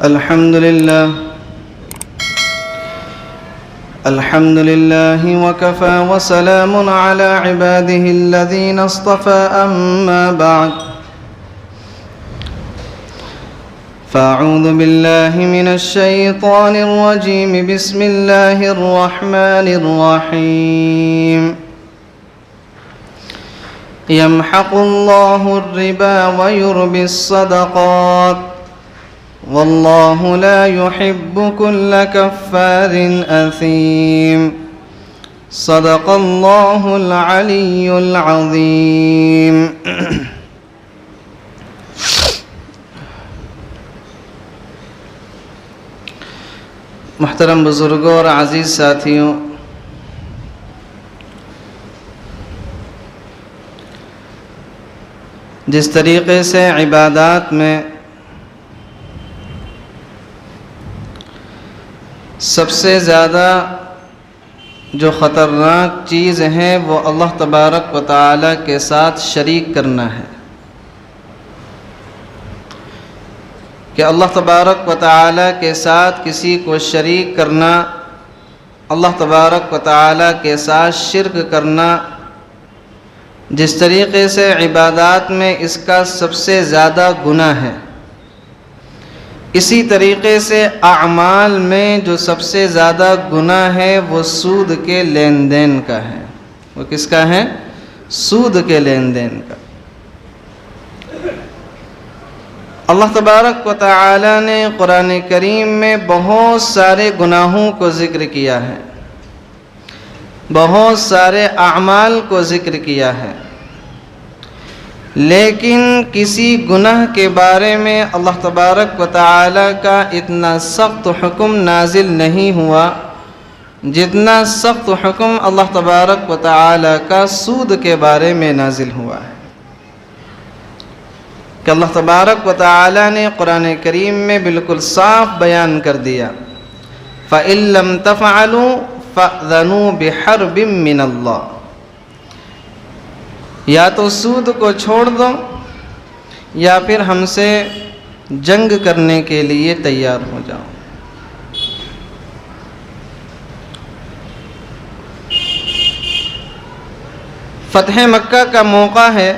الحمد لله وكفى وسلام على عباده الذين اصطفى أما بعد فأعوذ بالله من الشيطان الرجيم بسم الله الرحمن الرحيم يمحق الله الربا ويربي الصدقات والله لا يحب كل كفار أثيم صدق الله العلي العظيم محترم بزرگوں اور عزیز ساتھیوں، جس طریقے سے عبادات میں سب سے زیادہ جو خطرناک چیز ہے وہ اللہ تبارک و تعالیٰ کے ساتھ شریک کرنا ہے، کہ اللہ تبارک و تعالیٰ کے ساتھ کسی کو شریک کرنا، اللہ تبارک و تعالیٰ کے ساتھ شرک کرنا، جس طریقے سے عبادات میں اس کا سب سے زیادہ گناہ ہے، اسی طریقے سے اعمال میں جو سب سے زیادہ گناہ ہے وہ سود کے لین دین کا ہے۔ وہ کس کا ہے؟ سود کے لین دین کا۔ اللہ تبارک و تعالی نے قرآن کریم میں بہت سارے گناہوں کو ذکر کیا ہے، بہت سارے اعمال کو ذکر کیا ہے، لیکن کسی گناہ کے بارے میں اللہ تبارک و تعالی کا اتنا سخت حکم نازل نہیں ہوا جتنا سخت حکم اللہ تبارک و تعالی کا سود کے بارے میں نازل ہوا ہے، کہ اللہ تبارک و تعالی نے قرآن کریم میں بالکل صاف بیان کر دیا، فَإِن لَّمْ تَفْعَلُوا فَأْذَنُوا بِحَرْبٍ مِّنَ اللَّهِ، یا تو سود کو چھوڑ دو یا پھر ہم سے جنگ کرنے کے لیے تیار ہو جاؤ۔ فتح مکہ کا موقع ہے،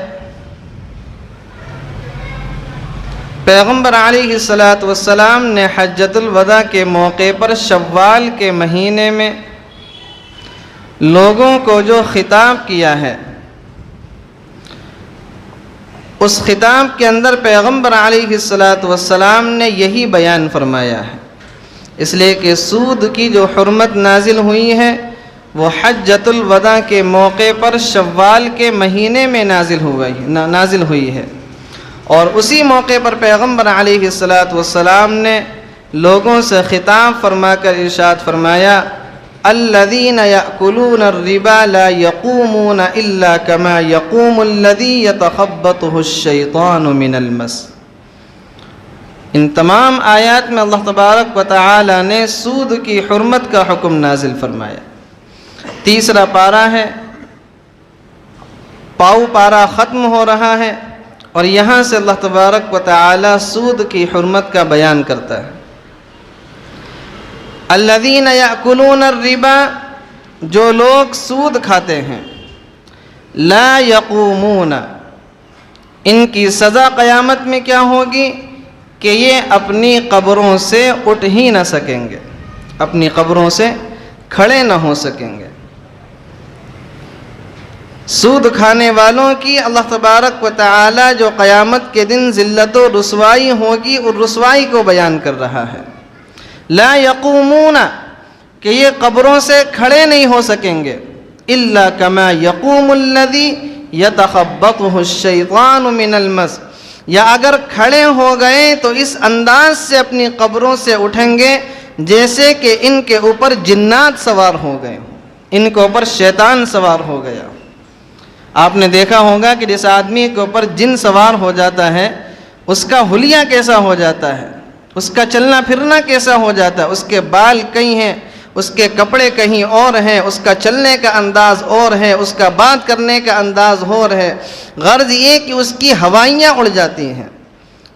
پیغمبر علیہ السلام نے حجۃ الوداع کے موقع پر شوال کے مہینے میں لوگوں کو جو خطاب کیا ہے، اس خطاب کے اندر پیغمبر علیہ السلام نے یہی بیان فرمایا ہے، اس لیے کہ سود کی جو حرمت نازل ہوئی ہے وہ حجۃ الوداع کے موقع پر شوال کے مہینے میں نازل ہوئی ہے، اور اسی موقع پر پیغمبر علیہ السلام نے لوگوں سے خطاب فرما کر ارشاد فرمایا، الذین یأکلون الربا لا یقومون الا کما یقوم الذی یتخبطہ الشیطان من المس۔ ان تمام آیات میں اللہ تبارک و تعالی نے سود کی حرمت کا حکم نازل فرمایا۔ تیسرا پارہ ہے، پاؤ پارہ ختم ہو رہا ہے، اور یہاں سے اللہ تبارک و تعالی سود کی حرمت کا بیان کرتا ہے۔ الذین یأکلون الربا، جو لوگ سود کھاتے ہیں، لا یقومون، ان کی سزا قیامت میں کیا ہوگی کہ یہ اپنی قبروں سے اٹھ ہی نہ سکیں گے، اپنی قبروں سے کھڑے نہ ہو سکیں گے۔ سود کھانے والوں کی اللہ تبارک و تعالی جو قیامت کے دن ذلت و رسوائی ہوگی، اور رسوائی کو بیان کر رہا ہے۔ لا یقومون، کہ یہ قبروں سے کھڑے نہیں ہو سکیں گے، الا کما یقوم الذی یتخبطہ الشیطان من المس، یا اگر کھڑے ہو گئے تو اس انداز سے اپنی قبروں سے اٹھیں گے جیسے کہ ان کے اوپر جنات سوار ہو گئے ہوں، ان کے اوپر شیطان سوار ہو گیا۔ آپ نے دیکھا ہوگا کہ جس آدمی کے اوپر جن سوار ہو جاتا ہے اس کا حلیہ کیسا ہو جاتا ہے، اس کا چلنا پھرنا کیسا ہو جاتا ہے، اس کے بال کہیں ہیں، اس کے کپڑے کہیں اور ہیں، اس کا چلنے کا انداز اور ہے، اس کا بات کرنے کا انداز اور ہے، غرض یہ کہ اس کی ہوائیاں اڑ جاتی ہیں۔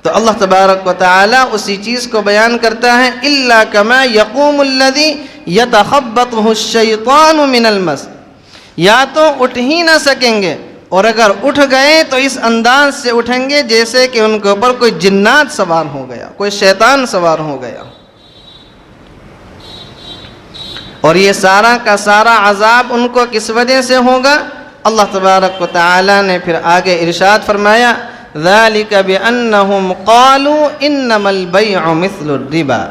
تو اللہ تبارک و تعالیٰ اسی چیز کو بیان کرتا ہے الا کما یقوم الذی یتخبطہ الشیطان من المس، یا تو اٹھ ہی نہ سکیں گے، اور اگر اٹھ گئے تو اس انداز سے اٹھیں گے جیسے کہ ان کے اوپر کوئی جنات سوار ہو گیا، کوئی شیطان سوار ہو گیا. اور یہ سارا کا سارا عذاب ان کو کس وجہ سے ہوگا؟ اللہ تبارک و تعالی نے پھر آگے ارشاد فرمایا ذَلِكَ بِأَنَّهُمْ قَالُوا إِنَّمَا الْبَيْعُ مِثْلُ الرِّبَا،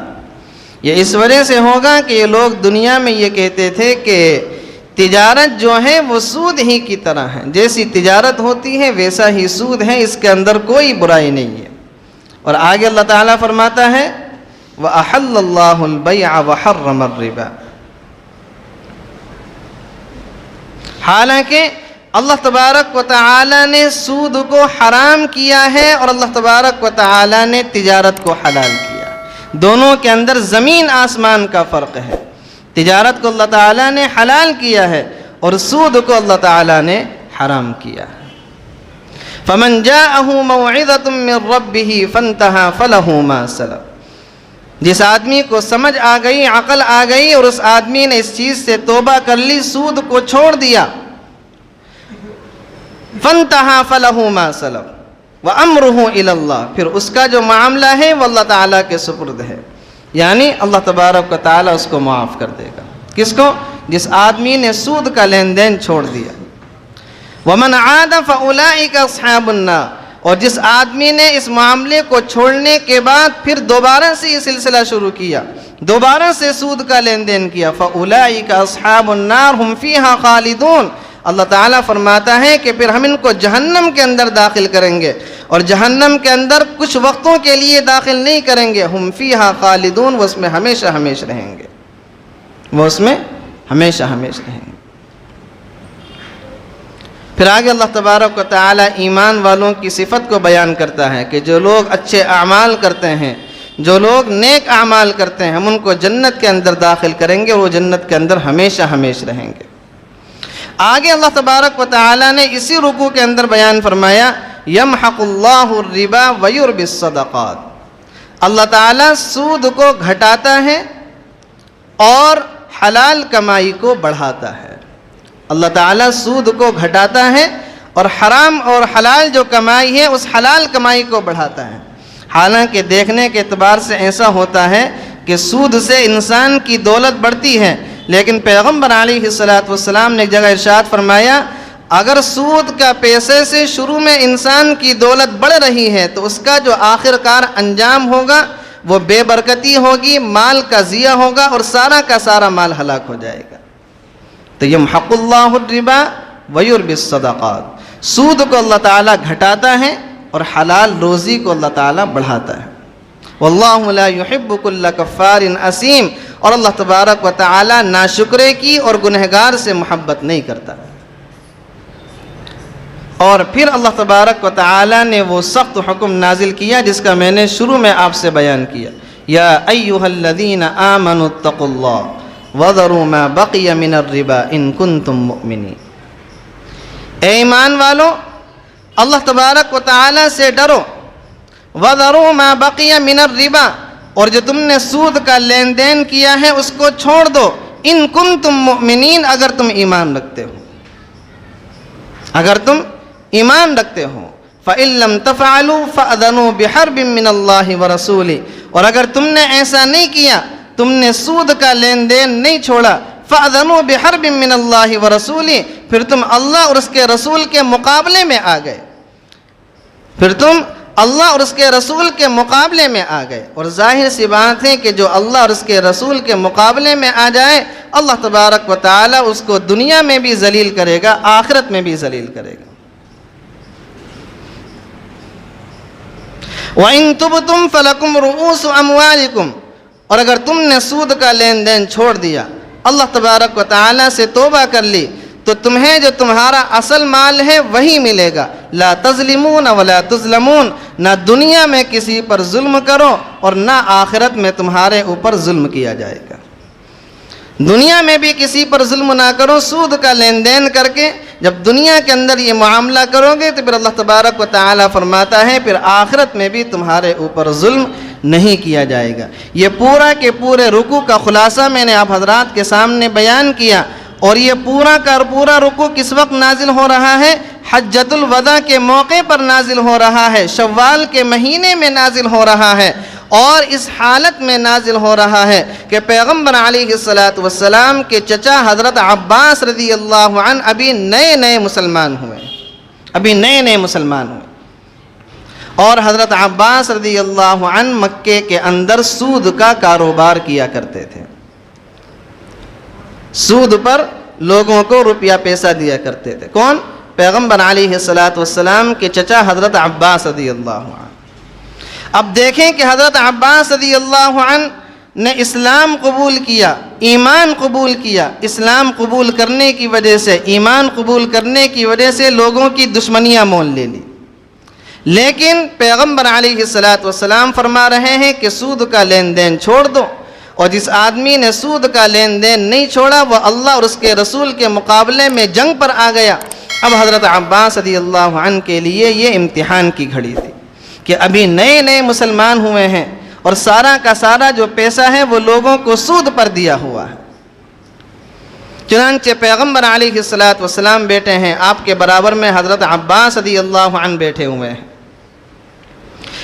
یہ اس وجہ سے ہوگا کہ یہ لوگ دنیا میں یہ کہتے تھے کہ تجارت جو ہے وہ سود ہی کی طرح ہے، جیسی تجارت ہوتی ہے ویسا ہی سود ہے، اس کے اندر کوئی برائی نہیں ہے. اور آگے اللہ تعالیٰ فرماتا ہے وَأَحَلَّ اللَّهُ الْبَيْعَ وَحَرَّمَ الرِّبَا، حالانکہ اللہ تبارک و تعالی نے سود کو حرام کیا ہے اور اللہ تبارک و تعالی نے تجارت کو حلال کیا. دونوں کے اندر زمین آسمان کا فرق ہے. تجارت کو اللہ تعالی نے حلال کیا ہے اور سود کو اللہ تعالی نے حرام کیا ہے. فَمَنْ جَاءَهُ مَوْعِظَةٌ مِّن رَبِّهِ فَانْتَهَا فَلَهُ مَا سَلَفَ، جس آدمی کو سمجھ آ گئی، عقل آ گئی اور اس آدمی نے اس چیز سے توبہ کر لی، سود کو چھوڑ دیا، فَانْتَهَا فَلَهُ مَا سَلَفَ وَأَمْرُهُ إِلَى اللَّهِ، پھر اس کا جو معاملہ ہے وہ اللہ تعالیٰ کے سپرد ہے، یعنی اللہ تبارک و تعالیٰ اس کو معاف کر دے گا. کس کو؟ جس آدمی نے سود کا لین دین چھوڑ دیا. وَمَنْ عَادَ فَأُولَئِكَ أَصْحَابُ النَّارِ، اور جس آدمی نے اس معاملے کو چھوڑنے کے بعد پھر دوبارہ سے یہ سلسلہ شروع کیا، دوبارہ سے سود کا لین دین کیا، فَأُولَئِكَ أَصْحَابُ النَّارِ هُمْ فِيهَا خَالِدُونَ، اللہ تعالیٰ فرماتا ہے کہ پھر ہم ان کو جہنم کے اندر داخل کریں گے، اور جہنم کے اندر کچھ وقتوں کے لیے داخل نہیں کریں گے، ہم فیہا خالدون، وہ اس میں ہمیشہ ہمیشہ رہیں گے، وہ اس میں ہمیشہ ہمیشہ رہیں گے. پھر آگے اللہ تبارک و تعالی ایمان والوں کی صفت کو بیان کرتا ہے کہ جو لوگ اچھے اعمال کرتے ہیں، جو لوگ نیک اعمال کرتے ہیں، ہم ان کو جنت کے اندر داخل کریں گے، وہ جنت کے اندر ہمیشہ ہمیشہ رہیں گے. آگے اللہ تبارک و تعالی نے اسی رکوع کے اندر بیان فرمایا یمحق اللہ الربا ویربی الصدقات، اللہ تعالیٰ سود کو گھٹاتا ہے اور حلال کمائی کو بڑھاتا ہے. اللہ تعالیٰ سود کو گھٹاتا ہے اور حرام اور حلال جو کمائی ہے اس حلال کمائی کو بڑھاتا ہے. حالانکہ دیکھنے کے اعتبار سے ایسا ہوتا ہے کہ سود سے انسان کی دولت بڑھتی ہے، لیکن پیغمبر علیہ السلام نے ایک جگہ ارشاد فرمایا اگر سود کا پیسے سے شروع میں انسان کی دولت بڑھ رہی ہے تو اس کا جو آخر کار انجام ہوگا وہ بے برکتی ہوگی، مال کا ضیاع ہوگا اور سارا کا سارا مال ہلاک ہو جائے گا. تو یمحق اللہ الربا ویربی الصدقات، سود کو اللہ تعالیٰ گھٹاتا ہے اور حلال روزی کو اللہ تعالیٰ بڑھاتا ہے. واللہ لا يحب كل کفار اثیم، اور اللہ تبارک و تعالیٰ ناشکرے کی اور گنہگار سے محبت نہیں کرتا. اور پھر اللہ تبارک و تعالیٰ نے وہ سخت حکم نازل کیا جس کا میں نے شروع میں آپ سے بیان کیا، یا ایھا الذین آمنوا اتقوا اللہ وذروا ما بقی من الربا ان کنتم مؤمنین. اے ایمان والو، اللہ تبارک و تعالیٰ سے ڈرو، وذروا ما بقی من الربا، اور جو تم نے سود کا لین دین کیا ہے اس کو چھوڑ دو، ان کنتم مؤمنین، اگر تم ایمان رکھتے ہو، اگر تم ایمان رکھتے ہو. فَإِن لَّمْ تَفْعَلُوا فَأْذَنُوا بِحَرْبٍ مِّنَ اللَّهِ وَرَسُولِهِ، اور اگر تم نے ایسا نہیں کیا، تم نے سود کا لین دین نہیں چھوڑا، فَأْذَنُوا بِحَرْبٍ مِّنَ اللَّهِ وَرَسُولِهِ، پھر تم اللہ اور اس کے رسول کے مقابلے میں آ گئے، پھر تم اللہ اور اس کے رسول کے مقابلے میں آ گئے. اور ظاہر سی بات ہے کہ جو اللہ اور اس کے رسول کے مقابلے میں آ جائے اللہ تبارک و تعالیٰ اس کو دنیا میں بھی ذلیل کرے گا، آخرت میں بھی ذلیل کرے گا. وَإِن تُبْتُمْ فَلَكُمْ رُؤُوسُ أَمْوَالِكُمْ، اور اگر تم نے سود کا لین دین چھوڑ دیا، اللہ تبارک و تعالیٰ سے توبہ کر لی، تو تمہیں جو تمہارا اصل مال ہے وہی ملے گا. لا تظلمون ولا تظلمون، نہ دنیا میں کسی پر ظلم کرو اور نہ آخرت میں تمہارے اوپر ظلم کیا جائے گا. دنیا میں بھی کسی پر ظلم نہ کرو سود کا لین دین کر کے، جب دنیا کے اندر یہ معاملہ کرو گے تو پھر اللہ تبارک و تعالیٰ فرماتا ہے پھر آخرت میں بھی تمہارے اوپر ظلم نہیں کیا جائے گا۔ یہ پورا کے پورے رکوع کا خلاصہ میں نے آپ حضرات کے سامنے بیان کیا، اور یہ پورا کا پورا رکوع کس وقت نازل ہو رہا ہے؟ حجۃ الوداع کے موقع پر نازل ہو رہا ہے، شوال کے مہینے میں نازل ہو رہا ہے، اور اس حالت میں نازل ہو رہا ہے کہ پیغمبر علیہ السلام کے چچا حضرت عباس رضی اللہ عنہ ابھی نئے مسلمان ہوئے، اور حضرت عباس رضی اللہ عنہ مکے کے اندر سود کا کاروبار کیا کرتے تھے، سود پر لوگوں کو روپیہ پیسہ دیا کرتے تھے۔ کون؟ پیغمبر علیہ السلام کے چچا حضرت عباس رضی اللہ عنہ۔ اب دیکھیں کہ حضرت عباس رضی اللہ عنہ نے اسلام قبول کیا، ایمان قبول کیا، اسلام قبول کرنے کی وجہ سے، ایمان قبول کرنے کی وجہ سے لوگوں کی دشمنیاں مول لے لی، لیکن پیغمبر علیہ السلام فرما رہے ہیں کہ سود کا لین دین چھوڑ دو، اور جس آدمی نے سود کا لین دین نہیں چھوڑا وہ اللہ اور اس کے رسول کے مقابلے میں جنگ پر آ گیا۔ اب حضرت عباس رضی اللہ عنہ کے لیے یہ امتحان کی گھڑی تھی کہ ابھی نئے مسلمان ہوئے ہیں، اور سارا کا سارا جو پیسہ ہے وہ لوگوں کو سود پر دیا ہوا ہے۔ چنانچہ پیغمبر علیہ السلام بیٹھے ہیں، آپ کے برابر میں حضرت عباس رضی اللہ عنہ بیٹھے ہوئے ہیں۔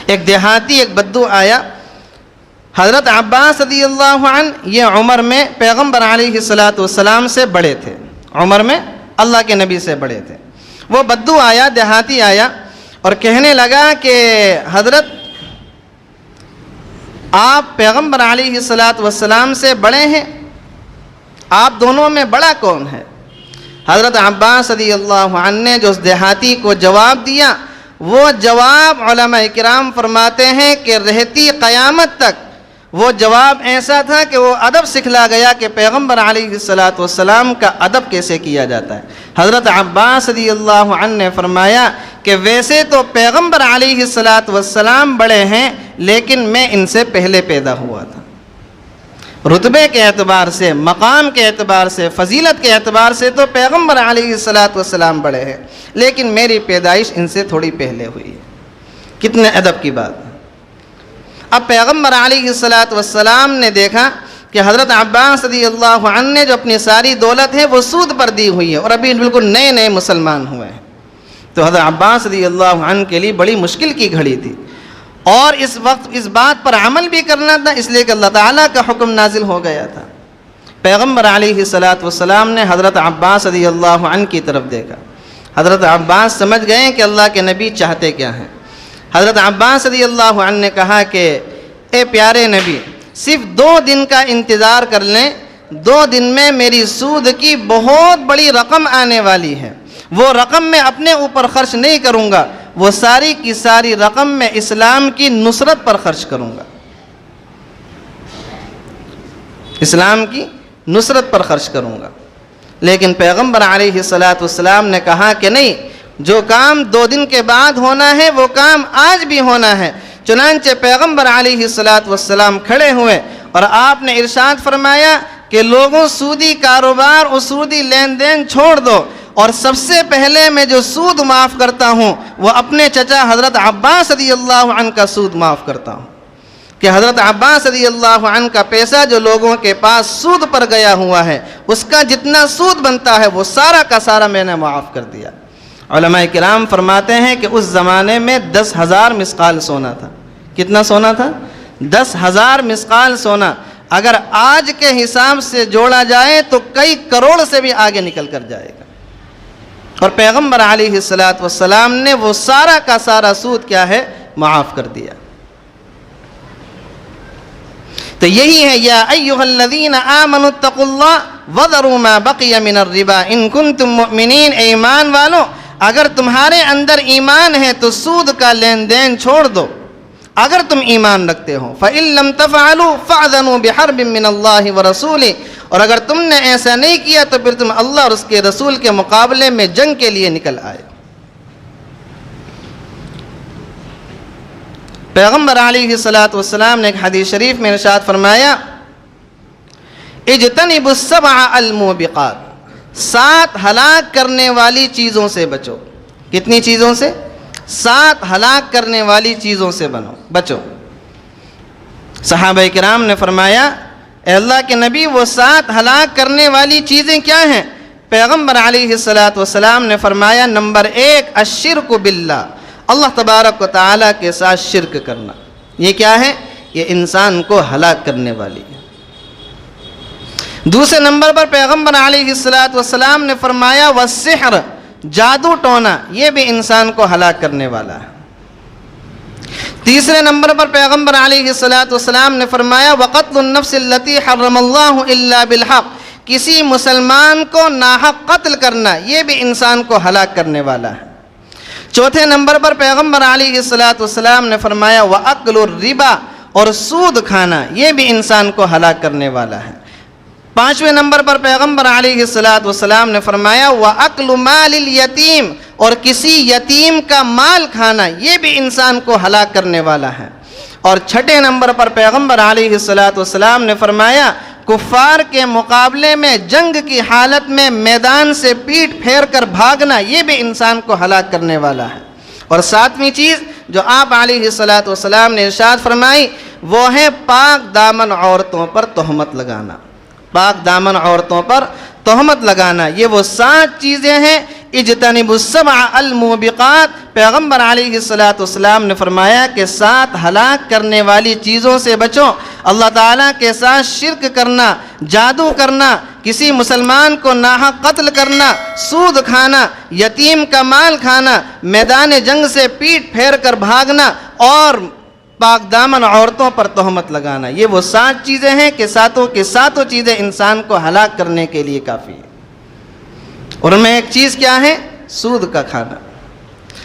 ایک دیہاتی، ایک بدو آیا، حضرت عباس رضی اللہ عنہ یہ عمر میں پیغمبر علیہ السلام سے بڑے تھے، عمر میں اللہ کے نبی سے بڑے تھے۔ وہ بدو آیا، دیہاتی آیا، اور کہنے لگا کہ حضرت آپ پیغمبر علیہ السلام سے بڑے ہیں، آپ دونوں میں بڑا کون ہے؟ حضرت عباس رضی اللہ عنہ نے جو اس دیہاتی کو جواب دیا، وہ جواب علماء کرام فرماتے ہیں کہ رہتی قیامت تک وہ جواب ایسا تھا کہ وہ ادب سکھلا گیا کہ پیغمبر علیہ السلام کا ادب کیسے کیا جاتا ہے۔ حضرت عباس رضی اللہ عنہ نے فرمایا کہ ویسے تو پیغمبر علیہ السلام بڑے ہیں، لیکن میں ان سے پہلے پیدا ہوا تھا، رتبے کے اعتبار سے، مقام کے اعتبار سے، فضیلت کے اعتبار سے تو پیغمبر علیہ السلام بڑے ہیں، لیکن میری پیدائش ان سے تھوڑی پہلے ہوئی ہے۔ کتنے ادب کی بات ہے۔ اب پیغمبر علیہ السلام نے دیکھا کہ حضرت عباس رضی اللہ عنہ نے جو اپنی ساری دولت ہے وہ سود پر دی ہوئی ہے، اور ابھی بالکل نئے مسلمان ہوئے ہیں، تو حضرت عباس رضی اللہ عنہ کے لیے بڑی مشکل کی گھڑی تھی، اور اس وقت اس بات پر عمل بھی کرنا تھا، اس لیے کہ اللہ تعالیٰ کا حکم نازل ہو گیا تھا۔ پیغمبر علیہ السلام نے حضرت عباس رضی اللہ عنہ کی طرف دیکھا، حضرت عباس سمجھ گئے کہ اللہ کے نبی چاہتے کیا ہیں۔ حضرت عباس رضی اللہ عنہ نے کہا کہ اے پیارے نبی، صرف 2 دن کا انتظار کر لیں، 2 دن میں میری سود کی بہت بڑی رقم آنے والی ہے، وہ رقم میں اپنے اوپر خرچ نہیں کروں گا، وہ ساری کی ساری رقم میں اسلام کی نصرت پر خرچ کروں گا، اسلام کی نصرت پر خرچ کروں گا۔ لیکن پیغمبر علیہ السلام نے کہا کہ نہیں، جو کام 2 دن کے بعد ہونا ہے وہ کام آج بھی ہونا ہے۔ چنانچہ پیغمبر علیہ السلام کھڑے ہوئے اور آپ نے ارشاد فرمایا کہ لوگوں سودی کاروبار اور سودی لین دین چھوڑ دو، اور سب سے پہلے میں جو سود معاف کرتا ہوں وہ اپنے چچا حضرت عباس رضی اللہ عنہ کا سود معاف کرتا ہوں، کہ حضرت عباس رضی اللہ عنہ کا پیسہ جو لوگوں کے پاس سود پر گیا ہوا ہے، اس کا جتنا سود بنتا ہے وہ سارا کا سارا میں نے معاف کر دیا۔ علماء کرام فرماتے ہیں کہ اس زمانے میں 10,000 مسقال سونا تھا۔ کتنا سونا تھا؟ 10,000 مسقال سونا اگر آج کے حساب سے جوڑا جائے تو کئی کروڑ سے بھی آگے نکل کر جائے گا، اور پیغمبر علیہ السلام نے وہ سارا کا سارا سود کیا ہے؟ معاف کر دیا۔ تو یہی ہے یا ایھا الذین آمنوا اتقوا اللہ وذروا ما بقی من الربا ان کنتم مؤمنین، اے ایمان والو اگر تمہارے اندر ایمان ہے تو سود کا لین دین چھوڑ دو اگر تم ایمان رکھتے ہو۔ فَإِن لَّمْ تَفْعَلُوا فَأْذَنُوا بِحَرْبٍ مِّنَ اللَّهِ وَرَسُولِهِ، اور اگر تم نے ایسا نہیں کیا تو پھر تم اللہ اور اس کے رسول کے مقابلے میں جنگ کے لیے نکل آئے۔ پیغمبر علیہ السلام نے ایک حدیث شریف میں ارشاد فرمایا اجتنبوا السبع الموبقات، 7 ہلاک کرنے والی چیزوں سے بچو۔ کتنی چیزوں سے؟ 7 ہلاک کرنے والی چیزوں سے بچو۔ صحابہ کرام نے فرمایا اے اللہ کے نبی وہ 7 ہلاک کرنے والی چیزیں کیا ہیں؟ پیغمبر علیہ السلام نے فرمایا نمبر 1 الشرک باللہ، اللہ تبارک و تعالیٰ کے ساتھ شرک کرنا۔ یہ کیا ہے؟ یہ انسان کو ہلاک کرنے والی ہے۔ دوسرے نمبر پر پیغمبر علیہ السلام نے فرمایا والسحر، جادو ٹونا، یہ بھی انسان کو ہلاک کرنے والا ہے۔ تیسرے نمبر پر پیغمبر علیہ السلام نے فرمایا وقتل النفس التي حرم اللہ الا بالحق، کسی مسلمان کو ناحق قتل کرنا، یہ بھی انسان کو ہلاک کرنے والا ہے۔ چوتھے نمبر پر پیغمبر علیہ السلام نے فرمایا وَأَكْلُ الرِّبَا، اور سود کھانا، یہ بھی انسان کو ہلاک کرنے والا ہے۔ پانچویں نمبر پر پیغمبر علیہ السلام نے فرمایا وَأَكْلُ مَالِ الْيَتِيمِ، اور کسی یتیم کا مال کھانا، یہ بھی انسان کو ہلاک کرنے والا ہے۔ اور چھٹے نمبر پر پیغمبر علیہ السلام نے فرمایا کفار کے مقابلے میں جنگ کی حالت میں میدان سے پیٹ پھیر کر بھاگنا، یہ بھی انسان کو ہلاک کرنے والا ہے۔ اور ساتویں چیز جو آپ علیہ السلام نے ارشاد فرمائی وہ ہے پاک دامن عورتوں پر تہمت لگانا۔ پاک دامن عورتوں پر تہمت لگانا، یہ وہ 7 چیزیں ہیں۔ اجتنبوا السبع الموبقات، پیغمبر علیہ السلام نے فرمایا کہ 7 ہلاک کرنے والی چیزوں سے بچو۔ اللہ تعالیٰ کے ساتھ شرک کرنا، جادو کرنا، کسی مسلمان کو ناحق قتل کرنا، سود کھانا، یتیم کا مال کھانا، میدان جنگ سے پیٹ پھیر کر بھاگنا، اور پاک دامن عورتوں پر تہمت لگانا، یہ وہ 7 چیزیں ہیں کہ 7 کی 7 چیزیں انسان کو ہلاک کرنے کے لیے کافی ہیں۔ اور ان میں ایک چیز کیا ہے؟ سود کا کھانا۔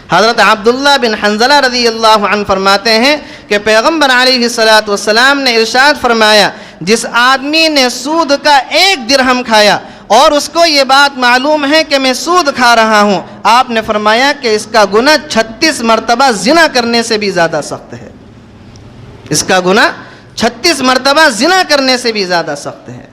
حضرت عبداللہ بن حنظلہ رضی اللہ عنہ فرماتے ہیں کہ پیغمبر علیہ السلام نے ارشاد فرمایا جس آدمی نے سود کا 1 درہم کھایا اور اس کو یہ بات معلوم ہے کہ میں سود کھا رہا ہوں، آپ نے فرمایا کہ اس کا گناہ 36 مرتبہ زنا کرنے سے بھی زیادہ سخت ہے۔ اس کا گناہ 36 مرتبہ زنا کرنے سے بھی زیادہ سخت ہے۔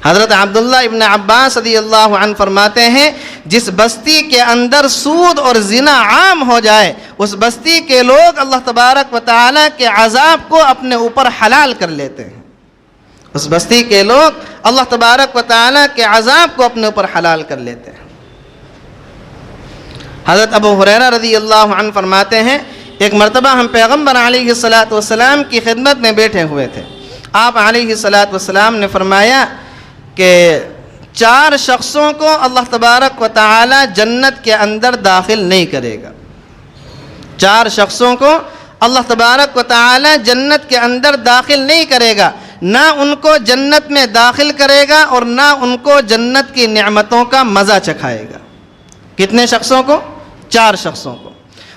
حضرت عبداللہ ابن عباس رضی اللہ عنہ فرماتے ہیں جس بستی کے اندر سود اور زنا عام ہو جائے اس بستی کے لوگ اللہ تبارک و تعالیٰ کے عذاب کو اپنے اوپر حلال کر لیتے ہیں۔ اس بستی کے لوگ اللہ تبارک و تعالیٰ کے عذاب کو اپنے اوپر حلال کر لیتے ہیں۔ حضرت ابو ہریرہ رضی اللہ عنہ فرماتے ہیں ایک مرتبہ ہم پیغمبر علیہ السلام کی خدمت میں بیٹھے ہوئے تھے۔ آپ علیہ السلام نے فرمایا کہ 4 شخصوں کو اللہ تبارک و تعالی جنت کے اندر داخل نہیں کرے گا۔ 4 شخصوں کو اللہ تبارک و تعالی جنت کے اندر داخل نہیں کرے گا، نہ ان کو جنت میں داخل کرے گا اور نہ ان کو جنت کی نعمتوں کا مزہ چکھائے گا۔ کتنے شخصوں کو؟ 4 شخصوں کو۔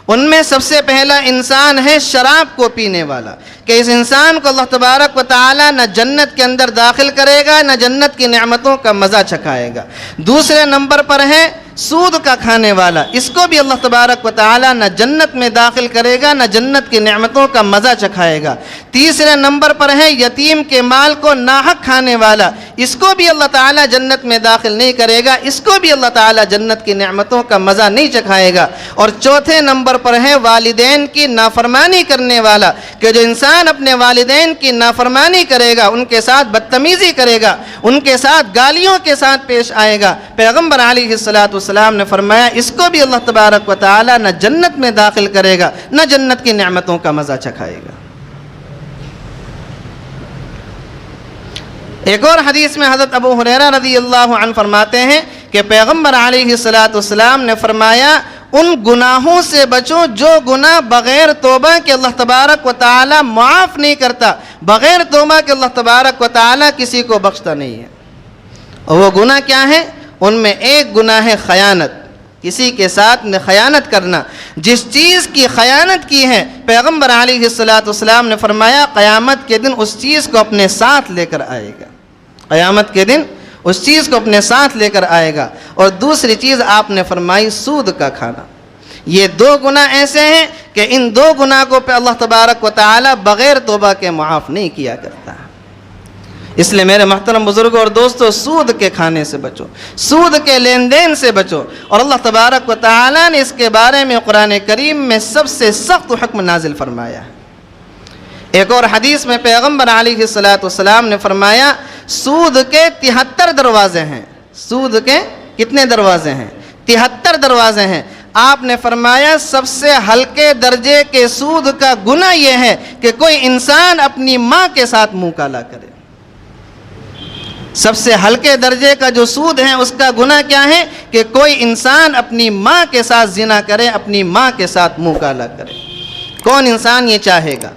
ان میں سب سے پہلا انسان ہے شراب کو پینے والا، کہ اس انسان کو اللہ تبارک و تعالی نہ جنت کے اندر داخل کرے گا نہ جنت کی نعمتوں کا مزہ چکھائے گا۔ دوسرے نمبر پر ہے سود کا کھانے والا، اس کو بھی اللہ تبارک و تعالی نہ جنت میں داخل کرے گا نہ جنت کی نعمتوں کا مزہ چکھائے گا۔ تیسرے نمبر پر ہے یتیم کے مال کو ناحق کھانے والا، اس کو بھی اللہ تعالی جنت میں داخل نہیں کرے گا، اس کو بھی اللہ تعالی جنت کی نعمتوں کا مزہ نہیں چکھائے گا۔ اور چوتھے نمبر پر ہے والدین کی نافرمانی کرنے والا، کہ جو انسان اپنے والدین کی نافرمانی کرے گا، ان کے ساتھ بدتمیزی کرے گا، ان کے ساتھ گالیوں کے ساتھ پیش آئے گا، پیغمبر علیہ السلام نے فرمایا اس کو بھی اللہ تبارک و تعالی نہ جنت میں داخل کرے گا نہ جنت کی نعمتوں کا مزہ چکھائے گا۔ ایک اور حدیث میں حضرت ابو ہریرہ رضی اللہ عنہ فرماتے ہیں کہ پیغمبر علیہ السلام نے فرمایا ان گناہوں سے بچو جو گناہ بغیر توبہ کے اللہ تبارک و تعالی معاف نہیں کرتا، بغیر توبہ کے اللہ تبارک و تعالی کسی کو بخشتا نہیں ہے۔ اور وہ گناہ کیا ہے؟ ان میں ایک گناہ ہے خیانت، کسی کے ساتھ خیانت کرنا۔ جس چیز کی خیانت کی ہے پیغمبر علیہ السلام نے فرمایا قیامت کے دن اس چیز کو اپنے ساتھ لے کر آئے گا، قیامت کے دن اس چیز کو اپنے ساتھ لے کر آئے گا۔ اور دوسری چیز آپ نے فرمائی سود کا کھانا۔ یہ 2 گناہ ایسے ہیں کہ ان 2 گناہ کو پہ اللہ تبارک و تعالی بغیر توبہ کے معاف نہیں کیا کرتا۔ اس لیے میرے محترم بزرگوں اور دوستوں، سود کے کھانے سے بچو، سود کے لین دین سے بچو، اور اللہ تبارک و تعالیٰ نے اس کے بارے میں قرآن کریم میں سب سے سخت حکم نازل فرمایا ہے۔ ایک اور حدیث میں پیغمبر علیہ السلام نے فرمایا سود کے 73 دروازے ہیں۔ سود کے کتنے دروازے ہیں؟ 73 دروازے ہیں۔ آپ نے فرمایا سب سے ہلکے درجے کے سود کا گناہ یہ ہے کہ کوئی انسان اپنی ماں کے ساتھ منہ کالا کرے۔ سب سے ہلکے درجے کا جو سود ہے اس کا گناہ کیا ہے کہ کوئی انسان اپنی ماں کے ساتھ زنا کرے، اپنی ماں کے ساتھ منہ کالا کرے۔ کون انسان یہ چاہے گا؟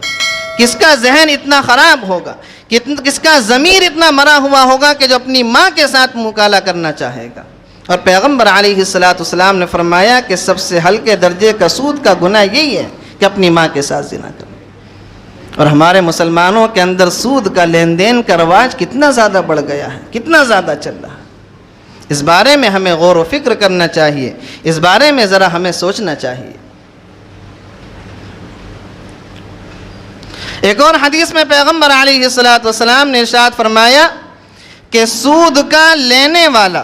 کس کا ذہن اتنا خراب ہوگا، کس کا ضمیر اتنا مرا ہوا ہوگا کہ جو اپنی ماں کے ساتھ منہ کالا کرنا چاہے گا؟ اور پیغمبر علیہ السلام نے فرمایا کہ سب سے ہلکے درجے کا سود کا گناہ یہی ہے کہ اپنی ماں کے ساتھ زنا کرنا۔ اور ہمارے مسلمانوں کے اندر سود کا لین دین کا رواج کتنا زیادہ بڑھ گیا ہے، کتنا زیادہ چل رہا ہے۔ اس بارے میں ہمیں غور و فکر کرنا چاہیے، اس بارے میں ذرا ہمیں سوچنا چاہیے۔ ایک اور حدیث میں پیغمبر علیہ السلام نے ارشاد فرمایا کہ سود کا لینے والا،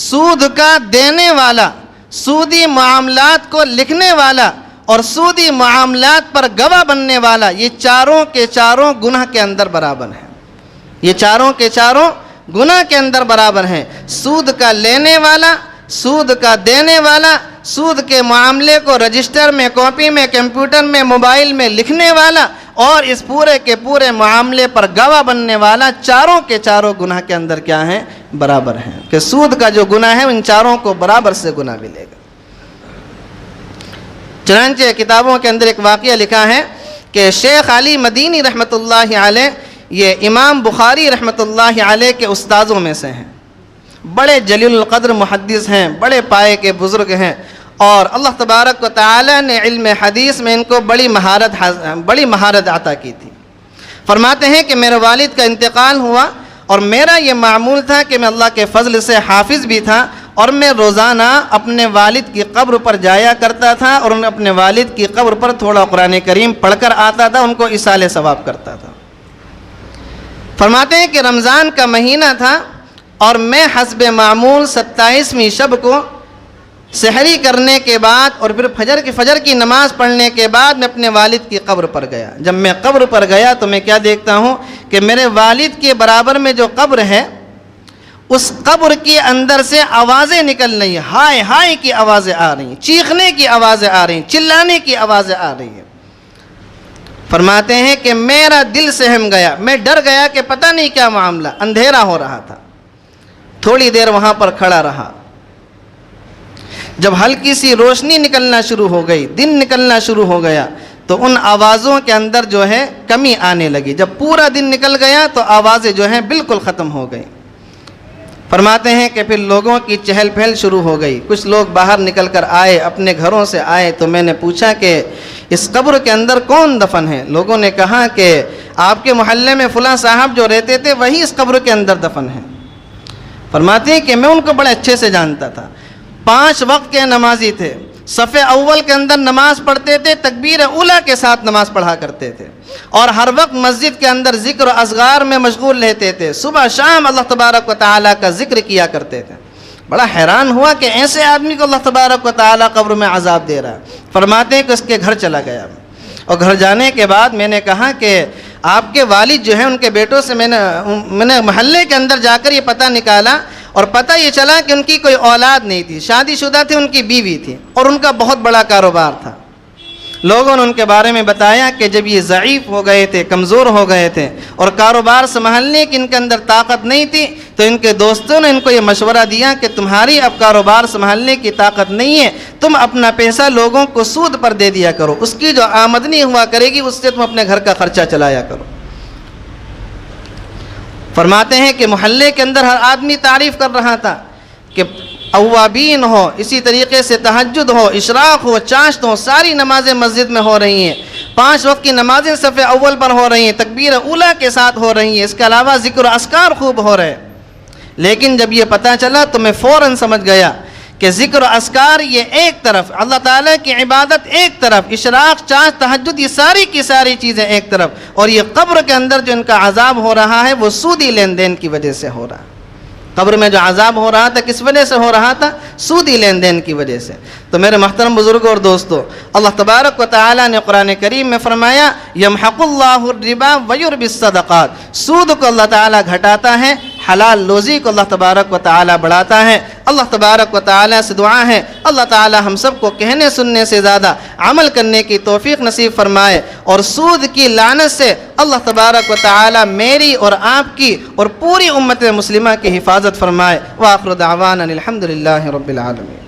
سود کا دینے والا، سودی معاملات کو لکھنے والا اور سودی معاملات پر گواہ بننے والا، یہ چاروں کے چاروں گناہ کے اندر برابر ہیں۔ یہ چاروں کے چاروں گناہ کے اندر برابر ہیں۔ سود کا لینے والا، سود کا دینے والا، سود کے معاملے کو رجسٹر میں، کاپی میں، کمپیوٹر میں، موبائل میں لکھنے والا اور اس پورے کے پورے معاملے پر گواہ بننے والا، چاروں کے چاروں گناہ کے اندر کیا ہیں؟ برابر ہیں۔ کہ سود کا جو گناہ ہے ان چاروں کو برابر سے گناہ ملے گا۔ چنانچہ کتابوں کے اندر ایک واقعہ لکھا ہے کہ شیخ علی مدینی رحمۃ اللہ علیہ یہ امام بخاری رحمۃ اللہ علیہ کے استاذوں میں سے ہیں، بڑے جلیل القدر محدث ہیں، بڑے پائے کے بزرگ ہیں، اور اللہ تبارک و تعالی نے علم حدیث میں ان کو بڑی مہارت عطا کی تھی۔ فرماتے ہیں کہ میرے والد کا انتقال ہوا اور میرا یہ معمول تھا کہ میں اللہ کے فضل سے حافظ بھی تھا، اور میں روزانہ اپنے والد کی قبر پر جایا کرتا تھا اور اپنے والد کی قبر پر تھوڑا قرآن کریم پڑھ کر آتا تھا، ان کو ایصال ثواب کرتا تھا۔ فرماتے ہیں کہ رمضان کا مہینہ تھا اور میں حسب معمول 27ویں شب کو سحری کرنے کے بعد اور پھر فجر کی نماز پڑھنے کے بعد میں اپنے والد کی قبر پر گیا۔ جب میں قبر پر گیا تو میں کیا دیکھتا ہوں کہ میرے والد کے برابر میں جو قبر ہے اس قبر کے اندر سے آوازیں نکل رہی ہیں، ہائے ہائے کی آوازیں آ رہی ہیں، چیخنے کی آوازیں آ رہی ہیں، چلانے کی آوازیں آ رہی ہیں۔ فرماتے ہیں کہ میرا دل سہم گیا، میں ڈر گیا کہ پتہ نہیں کیا معاملہ، اندھیرا ہو رہا تھا۔ تھوڑی دیر وہاں پر کھڑا رہا، جب ہلکی سی روشنی نکلنا شروع ہو گئی، دن نکلنا شروع ہو گیا، تو ان آوازوں کے اندر جو ہے کمی آنے لگی۔ جب پورا دن نکل گیا تو آوازیں جو ہیں بالکل ختم ہو گئی۔ فرماتے ہیں کہ پھر لوگوں کی چہل پہل شروع ہو گئی، کچھ لوگ باہر نکل کر آئے، اپنے گھروں سے آئے، تو میں نے پوچھا کہ اس قبر کے اندر کون دفن ہے؟ لوگوں نے کہا کہ آپ کے محلے میں فلاں صاحب جو رہتے تھے وہی اس قبر کے اندر دفن ہیں۔ فرماتے ہیں کہ میں ان کو بڑے اچھے سے جانتا تھا، 5 وقت کے نمازی تھے، صف اول کے اندر نماز پڑھتے تھے، تکبیر اولیٰ کے ساتھ نماز پڑھا کرتے تھے، اور ہر وقت مسجد کے اندر ذکر و اذکار میں مشغول رہتے تھے، صبح شام اللہ تبارک و تعالیٰ کا ذکر کیا کرتے تھے۔ بڑا حیران ہوا کہ ایسے آدمی کو اللہ تبارک و تعالیٰ قبر میں عذاب دے رہا ہے۔ فرماتے ہیں کہ اس کے گھر چلا گیا، اور گھر جانے کے بعد میں نے کہا کہ آپ کے والد جو ہیں ان کے بیٹوں سے میں نے محلے کے اندر جا کر یہ پتہ نکالا، اور پتہ یہ چلا کہ ان کی کوئی اولاد نہیں تھی، شادی شدہ تھی، ان کی بیوی تھی، اور ان کا بہت بڑا کاروبار تھا۔ لوگوں نے ان کے بارے میں بتایا کہ جب یہ ضعیف ہو گئے تھے، کمزور ہو گئے تھے اور کاروبار سنبھالنے کی ان کے اندر طاقت نہیں تھی، تو ان کے دوستوں نے ان کو یہ مشورہ دیا کہ تمہاری اب کاروبار سنبھالنے کی طاقت نہیں ہے، تم اپنا پیسہ لوگوں کو سود پر دے دیا کرو، اس کی جو آمدنی ہوا کرے گی اس سے تم اپنے گھر کا خرچہ چلایا کرو۔ فرماتے ہیں کہ محلے کے اندر ہر آدمی تعریف کر رہا تھا کہ اوابین ہو، اسی طریقے سے تہجد ہو، اشراق ہو، چاشت ہو، ساری نمازیں مسجد میں ہو رہی ہیں، 5 وقت کی نمازیں صف اول پر ہو رہی ہیں، تکبیر اولیٰ کے ساتھ ہو رہی ہیں، اس کے علاوہ ذکر و اذکار خوب ہو رہے۔ لیکن جب یہ پتہ چلا تو میں فوراً سمجھ گیا کہ ذکر و اذکار یہ ایک طرف، اللہ تعالیٰ کی عبادت ایک طرف، اشراق، چاند، تہجد، یہ ساری کی ساری چیزیں ایک طرف، اور یہ قبر کے اندر جو ان کا عذاب ہو رہا ہے وہ سودی لین دین کی وجہ سے ہو رہا ہے۔ قبر میں جو عذاب ہو رہا تھا کس وجہ سے ہو رہا تھا؟ سودی لین دین کی وجہ سے۔ تو میرے محترم بزرگوں اور دوستو، اللہ تبارک و تعالیٰ نے قرآن کریم میں فرمایا یمحق اللہ الربا ویربی الصدقات، سود کو اللہ تعالیٰ گھٹاتا ہے، حلال روزی کو اللہ تبارک و تعالیٰ بڑھاتا ہے۔ اللہ تبارک و تعالیٰ سے دعا ہے اللہ تعالیٰ ہم سب کو کہنے سننے سے زیادہ عمل کرنے کی توفیق نصیب فرمائے، اور سود کی لعنت سے اللہ تبارک و تعالیٰ میری اور آپ کی اور پوری امت مسلمہ کی حفاظت فرمائے۔ وآخر دعوانا الحمدللہ رب العالمین۔